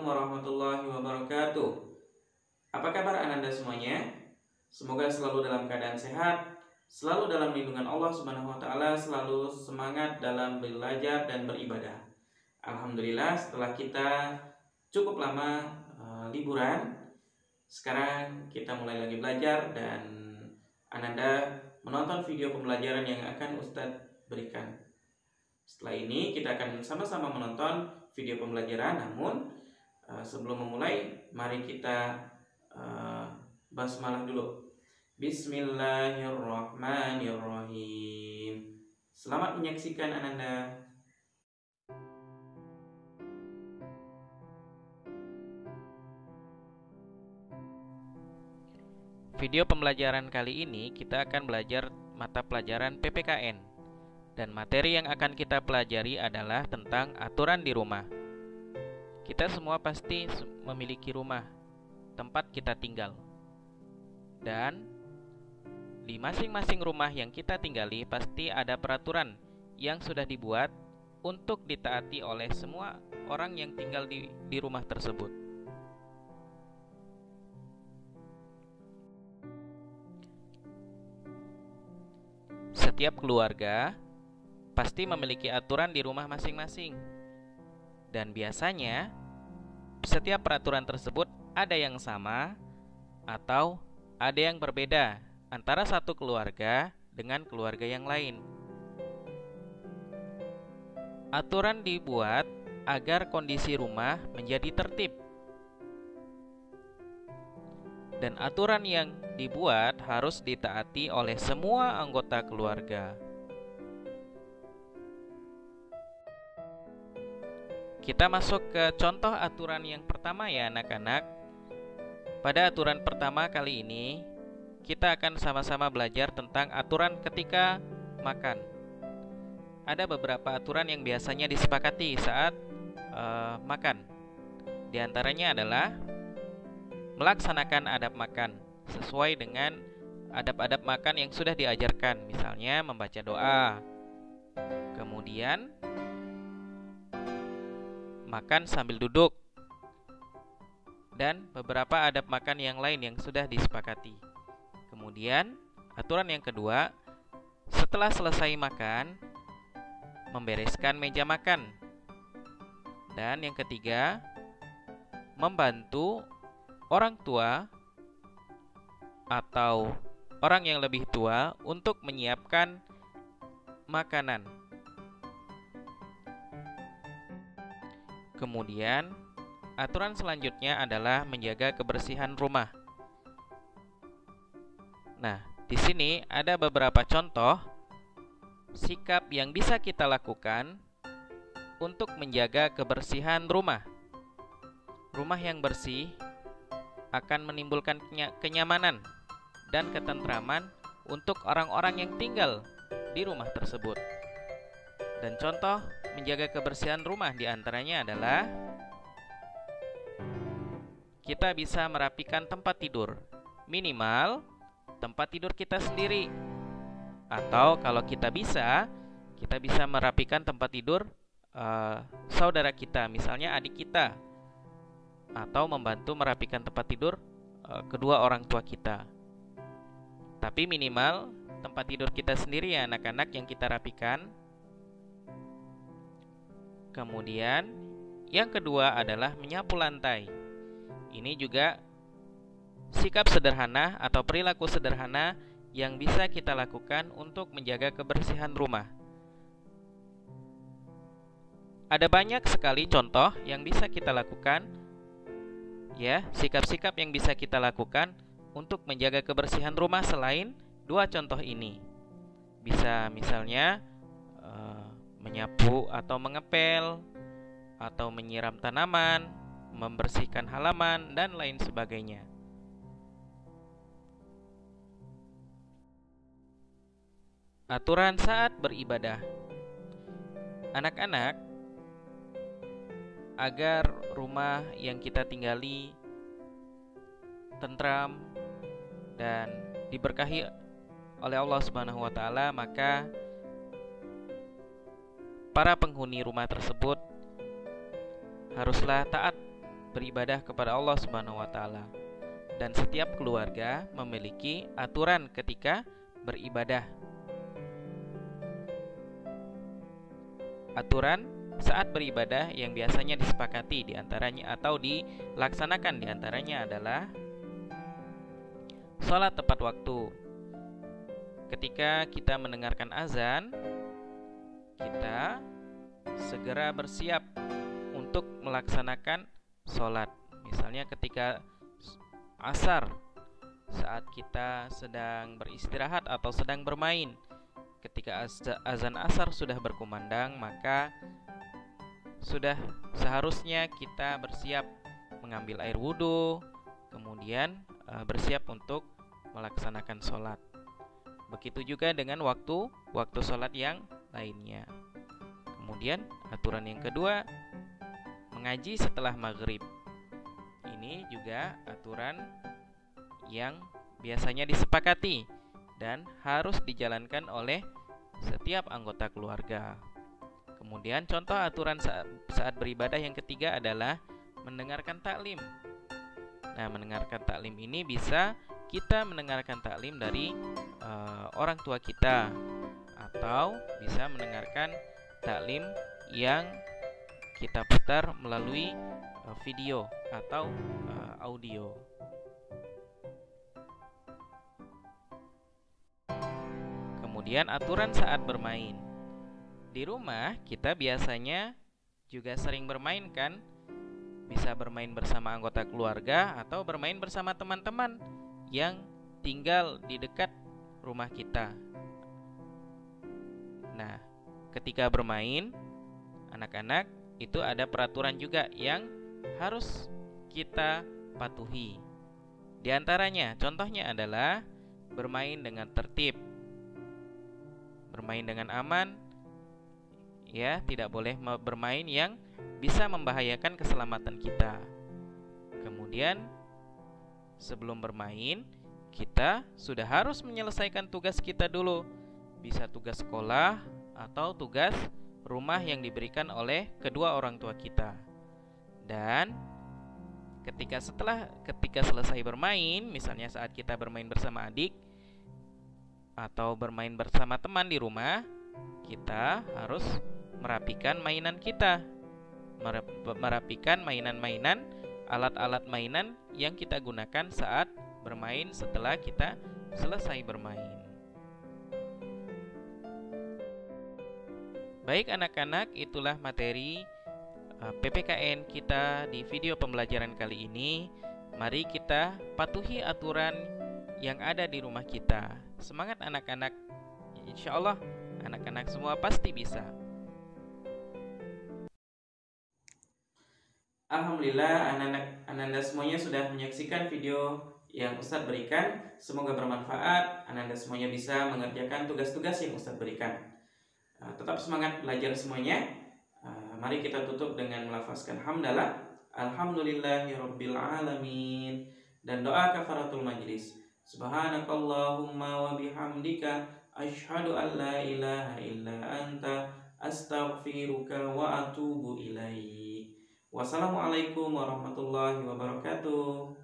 Assalamualaikum warahmatullahi wabarakatuh. Apa kabar Ananda semuanya? Semoga selalu dalam keadaan sehat, selalu dalam lindungan Allah Subhanahu wa taala, selalu semangat dalam belajar dan beribadah. Alhamdulillah, setelah kita cukup lama liburan, sekarang kita mulai lagi belajar dan Ananda menonton video pembelajaran yang akan Ustadz berikan. Setelah ini kita akan sama-sama menonton video pembelajaran, namun sebelum memulai, mari kita basmalah dulu. Bismillahirrahmanirrahim. Selamat menyaksikan Ananda. Video pembelajaran kali ini kita akan belajar mata pelajaran PPKN. Dan materi yang akan kita pelajari adalah tentang aturan di rumah. Kita semua pasti memiliki rumah, tempat kita tinggal. Dan di masing-masing rumah yang kita tinggali pasti ada peraturan yang sudah dibuat untuk ditaati oleh semua orang yang tinggal di rumah tersebut. Setiap keluarga pasti memiliki aturan di rumah masing-masing. Dan biasanya setiap peraturan tersebut ada yang sama atau ada yang berbeda antara satu keluarga dengan keluarga yang lain. Aturan dibuat agar kondisi rumah menjadi tertib. Dan aturan yang dibuat harus ditaati oleh semua anggota keluarga. Kita masuk ke contoh aturan yang pertama ya anak-anak. Pada aturan pertama kali ini, kita akan sama-sama belajar tentang aturan ketika makan. Ada beberapa aturan yang biasanya disepakati saat makan. Di antaranya adalah melaksanakan adab makan sesuai dengan adab-adab makan yang sudah diajarkan. Misalnya membaca doa. Kemudian makan sambil duduk, dan beberapa adab makan yang lain yang sudah disepakati. Kemudian, aturan yang kedua, setelah selesai makan, membereskan meja makan. Dan yang ketiga, membantu orang tua atau orang yang lebih tua untuk menyiapkan makanan. Kemudian, aturan selanjutnya adalah menjaga kebersihan rumah. Nah, di sini ada beberapa contoh sikap yang bisa kita lakukan untuk menjaga kebersihan rumah. Rumah yang bersih akan menimbulkan kenyamanan dan ketentraman untuk orang-orang yang tinggal di rumah tersebut. Dan contoh menjaga kebersihan rumah diantaranya adalah kita bisa merapikan tempat tidur, minimal tempat tidur kita sendiri. Atau kalau kita bisa merapikan tempat tidur saudara kita, misalnya adik kita. Atau membantu merapikan tempat tidur kedua orang tua kita. Tapi minimal tempat tidur kita sendiri ya anak-anak yang kita rapikan. Kemudian yang kedua adalah menyapu lantai. Ini juga sikap sederhana atau perilaku sederhana yang bisa kita lakukan untuk menjaga kebersihan rumah. Ada banyak sekali contoh yang bisa kita lakukan, ya, sikap-sikap yang bisa kita lakukan untuk menjaga kebersihan rumah selain dua contoh ini. Bisa misalnya menyapu atau mengepel, atau menyiram tanaman, membersihkan halaman, dan lain sebagainya. Aturan saat beribadah. Anak-anak, agar rumah yang kita tinggali tentram dan diberkahi oleh Allah Subhanahu wa taala, maka para penghuni rumah tersebut haruslah taat beribadah kepada Allah Subhanahu wa taala. Dan setiap keluarga memiliki aturan ketika beribadah. Aturan saat beribadah yang biasanya disepakati diantaranya atau dilaksanakan diantaranya adalah sholat tepat waktu. Ketika kita mendengarkan azan, kita segera bersiap untuk melaksanakan sholat. Misalnya ketika asar, saat kita sedang beristirahat atau sedang bermain, ketika azan asar sudah berkumandang, maka sudah seharusnya kita bersiap mengambil air wudhu, kemudian bersiap untuk melaksanakan sholat. Begitu juga dengan waktu sholat yang lainnya. Kemudian aturan yang kedua, mengaji setelah maghrib. Ini juga aturan yang biasanya disepakati dan harus dijalankan oleh setiap anggota keluarga. Kemudian contoh aturan saat beribadah yang ketiga adalah mendengarkan taklim. Nah, mendengarkan taklim ini bisa kita mendengarkan taklim dari orang tua kita, atau bisa mendengarkan taklim yang kita putar melalui video atau audio. Kemudian aturan saat bermain. Di rumah kita biasanya juga sering bermain kan? Bisa bermain bersama anggota keluarga atau bermain bersama teman-teman yang tinggal di dekat rumah kita. Nah, ketika bermain, anak-anak itu ada peraturan juga yang harus kita patuhi. Di antaranya, contohnya adalah bermain dengan tertib, bermain dengan aman, ya, tidak boleh bermain yang bisa membahayakan keselamatan kita. Kemudian, sebelum bermain, kita sudah harus menyelesaikan tugas kita dulu. Bisa tugas sekolah atau tugas rumah yang diberikan oleh kedua orang tua kita. Dan ketika selesai bermain, misalnya saat kita bermain bersama adik atau bermain bersama teman di rumah, kita harus merapikan mainan kita, merapikan mainan-mainan, alat-alat mainan yang kita gunakan saat bermain setelah kita selesai bermain. Baik anak-anak, itulah materi PPKN kita di video pembelajaran kali ini. Mari kita patuhi aturan yang ada di rumah kita. Semangat anak-anak. Insya Allah anak-anak semua pasti bisa. Alhamdulillah, anak-anak semuanya sudah menyaksikan video yang Ustadz berikan. Semoga bermanfaat. Anak-anak semuanya bisa mengerjakan tugas-tugas yang Ustadz berikan. Tetap semangat belajar semuanya. Mari kita tutup dengan melafazkan hamdalah, alhamdulillahirabbil alamin, dan doa kafaratul majlis. Subhanakallahumma wa bihamdika asyhadu an la ilaha illa anta astaghfiruka wa atubu ilaik. Wassalamualaikum warahmatullahi wabarakatuh.